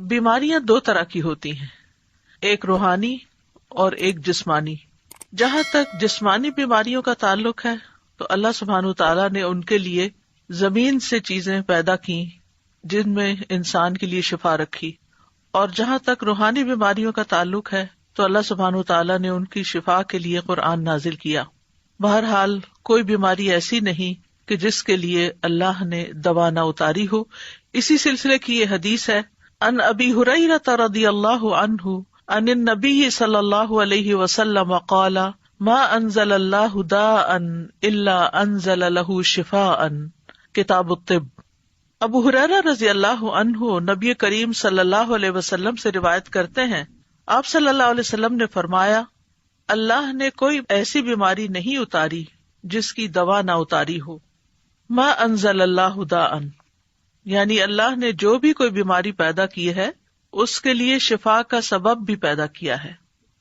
بیماریاں دو طرح کی ہوتی ہیں، ایک روحانی اور ایک جسمانی۔ جہاں تک جسمانی بیماریوں کا تعلق ہے تو اللہ سبحانہ وتعالیٰ نے ان کے لیے زمین سے چیزیں پیدا کی جن میں انسان کے لیے شفا رکھی، اور جہاں تک روحانی بیماریوں کا تعلق ہے تو اللہ سبحانہ وتعالیٰ نے ان کی شفا کے لیے قرآن نازل کیا۔ بہرحال کوئی بیماری ایسی نہیں کہ جس کے لیے اللہ نے دوا نہ اتاری ہو۔ اسی سلسلے کی یہ حدیث ہے، ان ابی ہریرہ رضی اللہ عنہ عن النبی صلی اللہ علیہ وسلم قال ما انزل اللہ داء الا انزل له شفاء، کتاب الطب۔ ابو ہریرہ رضی اللہ عنہ نبی کریم صلی اللہ علیہ وسلم سے روایت کرتے ہیں، آپ صلی اللہ علیہ وسلم نے فرمایا، اللہ نے کوئی ایسی بیماری نہیں اتاری جس کی دوا نہ اتاری ہو۔ ما انزل اللہ داء، یعنی اللہ نے جو بھی کوئی بیماری پیدا کی ہے اس کے لیے شفا کا سبب بھی پیدا کیا ہے،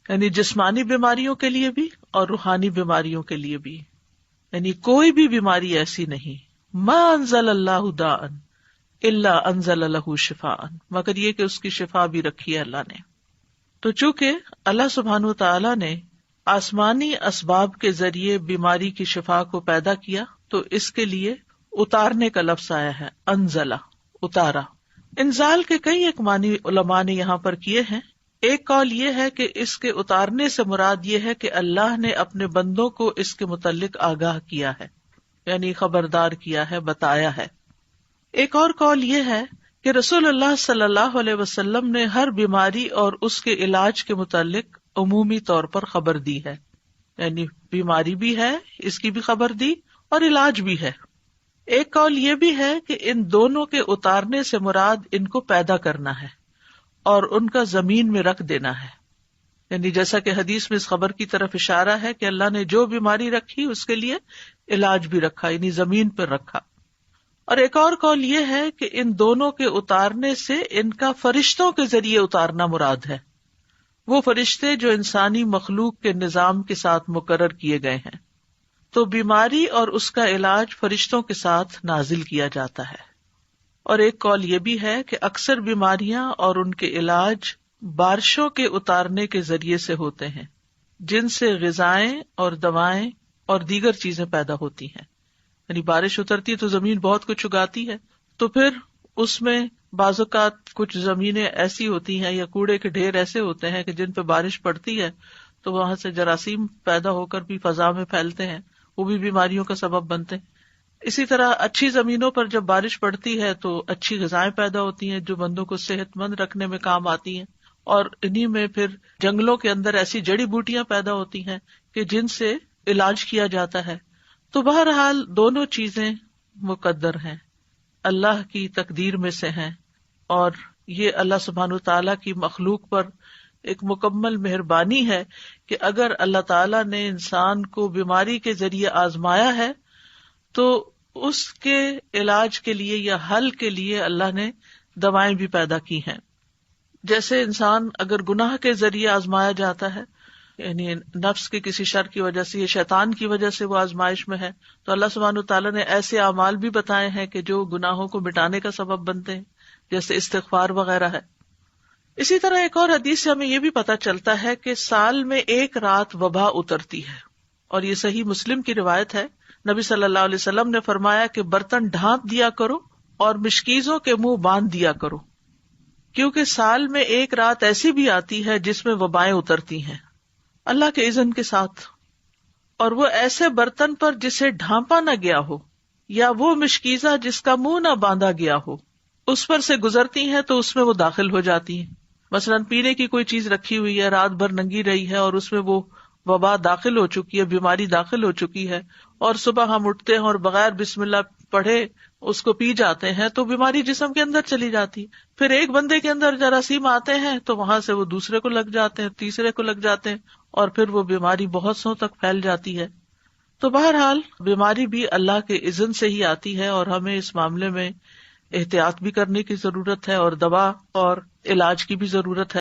یعنی جسمانی بیماریوں کے لیے بھی اور روحانی بیماریوں کے لیے بھی، یعنی کوئی بھی بیماری ایسی نہیں۔ ما انزل اللہ داء الا انزل له شفاء، مگر یہ کہ اس کی شفا بھی رکھی ہے اللہ نے۔ تو چونکہ اللہ سبحانہ وتعالی نے آسمانی اسباب کے ذریعے بیماری کی شفا کو پیدا کیا تو اس کے لیے اتارنے کا لفظ آیا ہے، انزلہ، اتارا۔ انزال کے کئی ایک معنی علماء نے یہاں پر کیے ہیں۔ ایک قول یہ ہے کہ اس کے اتارنے سے مراد یہ ہے کہ اللہ نے اپنے بندوں کو اس کے متعلق آگاہ کیا ہے، یعنی خبردار کیا ہے، بتایا ہے۔ ایک اور قول یہ ہے کہ رسول اللہ صلی اللہ علیہ وسلم نے ہر بیماری اور اس کے علاج کے متعلق عمومی طور پر خبر دی ہے، یعنی بیماری بھی ہے، اس کی بھی خبر دی، اور علاج بھی ہے۔ ایک قول یہ بھی ہے کہ ان دونوں کے اتارنے سے مراد ان کو پیدا کرنا ہے اور ان کا زمین میں رکھ دینا ہے، یعنی جیسا کہ حدیث میں اس خبر کی طرف اشارہ ہے کہ اللہ نے جو بیماری رکھی اس کے لیے علاج بھی رکھا، یعنی زمین پر رکھا۔ اور ایک اور قول یہ ہے کہ ان دونوں کے اتارنے سے ان کا فرشتوں کے ذریعے اتارنا مراد ہے، وہ فرشتے جو انسانی مخلوق کے نظام کے ساتھ مقرر کیے گئے ہیں۔ تو بیماری اور اس کا علاج فرشتوں کے ساتھ نازل کیا جاتا ہے۔ اور ایک قول یہ بھی ہے کہ اکثر بیماریاں اور ان کے علاج بارشوں کے اتارنے کے ذریعے سے ہوتے ہیں، جن سے غذائیں اور دوائیں اور دیگر چیزیں پیدا ہوتی ہیں۔ یعنی بارش اترتی ہے تو زمین بہت کچھ اگاتی ہے، تو پھر اس میں بعض اوقات کچھ زمینیں ایسی ہوتی ہیں یا کوڑے کے ڈھیر ایسے ہوتے ہیں کہ جن پہ بارش پڑتی ہے تو وہاں سے جراثیم پیدا ہو کر بھی فضا میں پھیلتے ہیں، وہ بھی بیماریوں کا سبب بنتے ہیں۔ اسی طرح اچھی زمینوں پر جب بارش پڑتی ہے تو اچھی غذائیں پیدا ہوتی ہیں جو بندوں کو صحت مند رکھنے میں کام آتی ہیں، اور انہی میں پھر جنگلوں کے اندر ایسی جڑی بوٹیاں پیدا ہوتی ہیں کہ جن سے علاج کیا جاتا ہے۔ تو بہرحال دونوں چیزیں مقدر ہیں، اللہ کی تقدیر میں سے ہیں، اور یہ اللہ سبحانہ وتعالیٰ کی مخلوق پر ایک مکمل مہربانی ہے کہ اگر اللہ تعالیٰ نے انسان کو بیماری کے ذریعے آزمایا ہے تو اس کے علاج کے لیے یا حل کے لیے اللہ نے دوائیں بھی پیدا کی ہیں۔ جیسے انسان اگر گناہ کے ذریعے آزمایا جاتا ہے، یعنی نفس کے کسی شر کی وجہ سے یا شیطان کی وجہ سے وہ آزمائش میں ہے، تو اللہ سبحانہ وتعالیٰ نے ایسے اعمال بھی بتائے ہیں کہ جو گناہوں کو مٹانے کا سبب بنتے ہیں، جیسے استغفار وغیرہ ہے۔ اسی طرح ایک اور حدیث سے ہمیں یہ بھی پتہ چلتا ہے کہ سال میں ایک رات وبا اترتی ہے، اور یہ صحیح مسلم کی روایت ہے۔ نبی صلی اللہ علیہ وسلم نے فرمایا کہ برتن ڈھانپ دیا کرو اور مشکیزوں کے منہ باندھ دیا کرو، کیونکہ سال میں ایک رات ایسی بھی آتی ہے جس میں وبائیں اترتی ہیں اللہ کے اذن کے ساتھ، اور وہ ایسے برتن پر جسے ڈھانپا نہ گیا ہو یا وہ مشکیزہ جس کا منہ نہ باندھا گیا ہو اس پر سے گزرتی ہیں تو اس میں وہ داخل ہو جاتی ہیں۔ مثلاً پینے کی کوئی چیز رکھی ہوئی ہے، رات بھر ننگی رہی ہے اور اس میں وہ وبا داخل ہو چکی ہے، بیماری داخل ہو چکی ہے، اور صبح ہم اٹھتے ہیں اور بغیر بسم اللہ پڑھے اس کو پی جاتے ہیں تو بیماری جسم کے اندر چلی جاتی ہے۔ پھر ایک بندے کے اندر جراثیم آتے ہیں تو وہاں سے وہ دوسرے کو لگ جاتے ہیں، تیسرے کو لگ جاتے ہیں، اور پھر وہ بیماری بہت سو تک پھیل جاتی ہے۔ تو بہرحال بیماری بھی اللہ کے اذن سے ہی آتی ہے، اور ہمیں اس معاملے میں احتیاط بھی کرنے کی ضرورت ہے، اور دوا اور علاج کی بھی ضرورت ہے۔